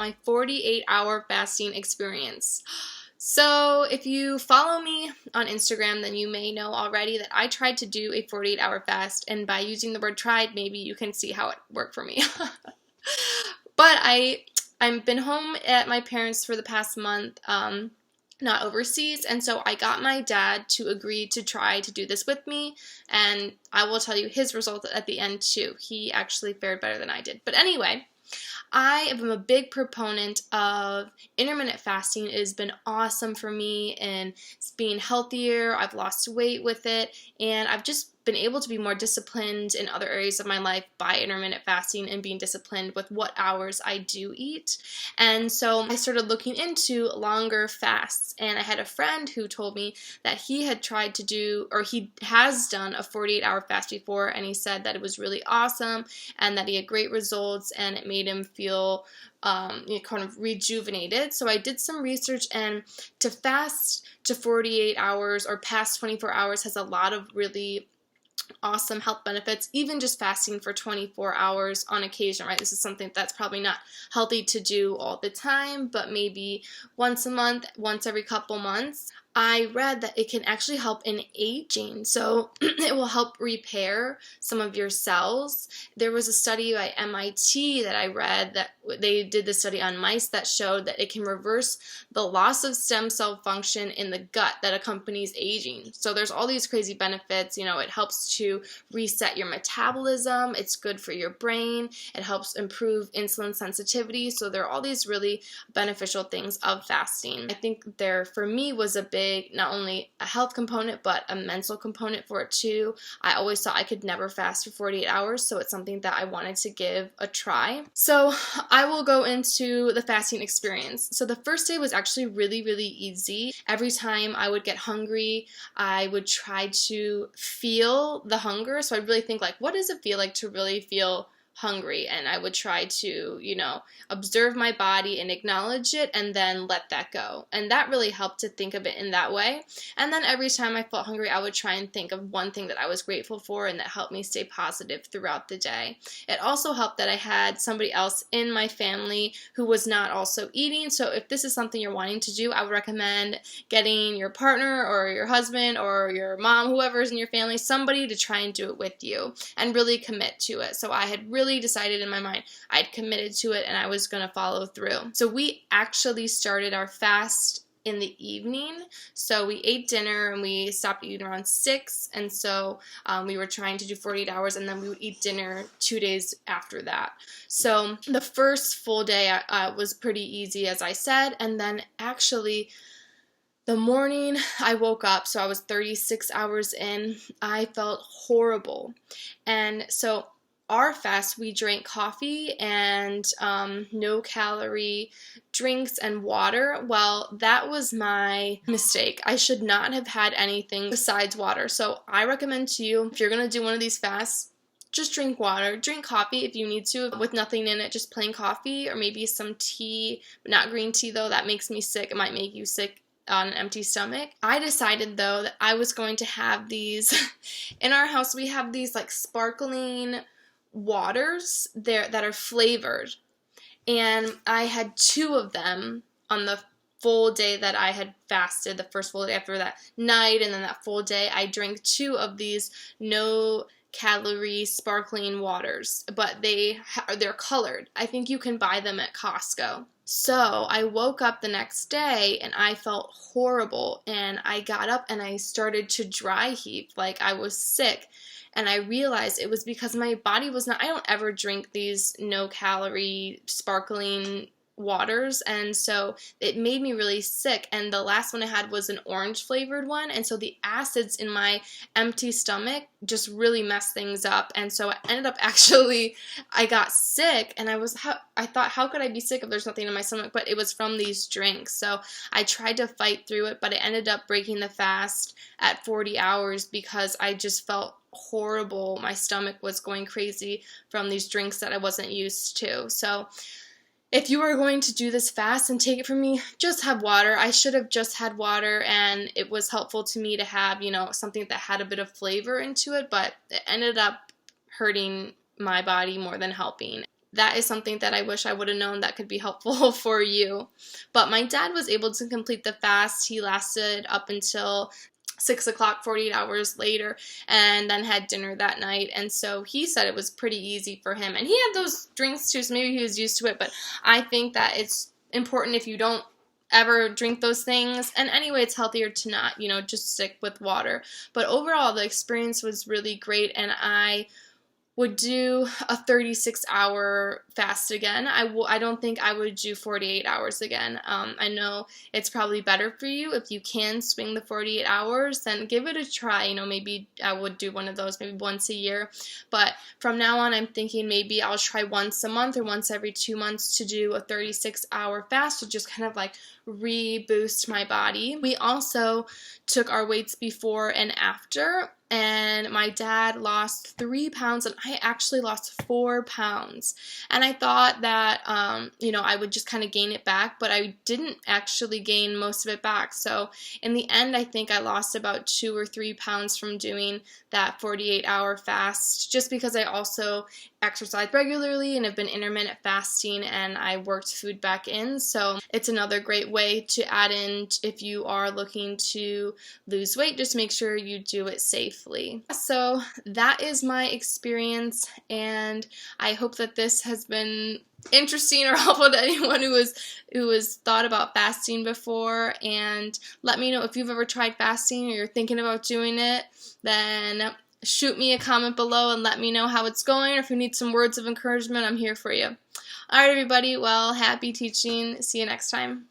my 48-hour fasting experience. So if you follow me on Instagram, then you may know already that I tried to do a 48-hour fast, and by using the word tried, maybe you can see how it worked for me. But I've been home at my parents' for the past month, not overseas, and so I got my dad to agree to try to do this with me, and I will tell you his results at the end too. He actually fared better than I did. But anyway, I am a big proponent of intermittent fasting. It has been awesome for me and it's being healthier. I've lost weight with it, and I've just been able to be more disciplined in other areas of my life by intermittent fasting and being disciplined with what hours I do eat. And so I started looking into longer fasts, and I had a friend who told me that he had tried to do, or he has done, a 48-hour fast before, and he said that it was really awesome and that he had great results and it made him feel kind of rejuvenated. So I did some research, and to fast to 48 hours or past 24 hours has a lot of really awesome health benefits. Even just fasting for 24 hours on occasion, right? This is something that's probably not healthy to do all the time, but maybe once a month, once every couple months. I read that it can actually help in aging, so it will help repair some of your cells. There was a study by MIT that I read that they did the study on mice that showed that it can reverse the loss of stem cell function in the gut that accompanies aging. So there's all these crazy benefits. You know, it helps to reset your metabolism, it's good for your brain, it helps improve insulin sensitivity. So there are all these really beneficial things of fasting. I think there, for me, was a big, not only a health component, but a mental component for it too. I always thought I could never fast for 48 hours, so it's something that I wanted to give a try. So I will go into the fasting experience. So the first day was actually really, really easy. Every time I would get hungry, I would try to feel the hunger. So I'd really think, like, what does it feel like to really feel hungry? And I would try to, observe my body and acknowledge it and then let that go. And that really helped to think of it in that way. And then every time I felt hungry, I would try and think of one thing that I was grateful for, and that helped me stay positive throughout the day. It also helped that I had somebody else in my family who was not also eating. So if this is something you're wanting to do, I would recommend getting your partner or your husband or your mom, whoever's in your family, somebody to try and do it with you and really commit to it. So I had really decided in my mind, I'd committed to it and I was going to follow through. So we actually started our fast in the evening. So we ate dinner and we stopped eating around 6, and so we were trying to do 48 hours, and then we would eat dinner 2 days after that. So the first full day was pretty easy, as I said, and then actually the morning I woke up, so I was 36 hours in, I felt horrible. And so our fast, we drank coffee and no-calorie drinks and water. Well, that was my mistake. I should not have had anything besides water. So I recommend to you, if you're going to do one of these fasts, just drink water. Drink coffee if you need to, with nothing in it, just plain coffee, or maybe some tea, not green tea though, that makes me sick. It might make you sick on an empty stomach. I decided though that I was going to have these, in our house we have these like sparkling waters there that are flavored, and I had 2 of them on the full day that I had fasted. The first full day after that night, and then that full day I drank 2 of these no calorie sparkling waters, but they're colored. I think you can buy them at Costco. So I woke up the next day and I felt horrible, and I got up and I started to dry heave like I was sick. And I realized it was because my body was not, I don't ever drink these no-calorie sparkling waters, and so it made me really sick. And the last one I had was an orange flavored one, and so the acids in my empty stomach just really messed things up. And so I ended up I got sick, and I thought, how could I be sick if there's nothing in my stomach? But it was from these drinks. So I tried to fight through it, but I ended up breaking the fast at 40 hours because I just felt horrible. My stomach was going crazy from these drinks that I wasn't used to. So if you are going to do this fast, and take it from me, just have water. I should have just had water, and it was helpful to me to have, something that had a bit of flavor into it, but it ended up hurting my body more than helping. that is something that I wish I would have known that could be helpful for you. But my dad was able to complete the fast. He lasted up until 6 o'clock, 48 hours later, and then had dinner that night. And so he said it was pretty easy for him. And he had those drinks too, so maybe he was used to it. But I think that it's important if you don't ever drink those things. And anyway, it's healthier to not, just stick with water. But overall, the experience was really great, and I would do a 36-hour fast again. I don't think I would do 48 hours again. I know it's probably better for you. If you can swing the 48 hours, then give it a try. Maybe I would do one of those maybe once a year. But from now on, I'm thinking maybe I'll try once a month or once every 2 months to do a 36-hour fast to just kind of like reboost my body. We also took our weights before and after, and my dad lost 3 pounds and I actually lost 4 pounds. And I thought that, I would just kind of gain it back, but I didn't actually gain most of it back. So in the end, I think I lost about 2 or 3 pounds from doing that 48-hour fast, just because I also exercise regularly and have been intermittent fasting, and I worked food back in. So it's another great way to add in if you are looking to lose weight. Just make sure you do it safely. So that is my experience, and I hope that this has been interesting or helpful to anyone who has thought about fasting before. And let me know if you've ever tried fasting or you're thinking about doing it. Then shoot me a comment below and let me know how it's going, or if you need some words of encouragement, I'm here for you. Alright, everybody, well, happy teaching. See you next time.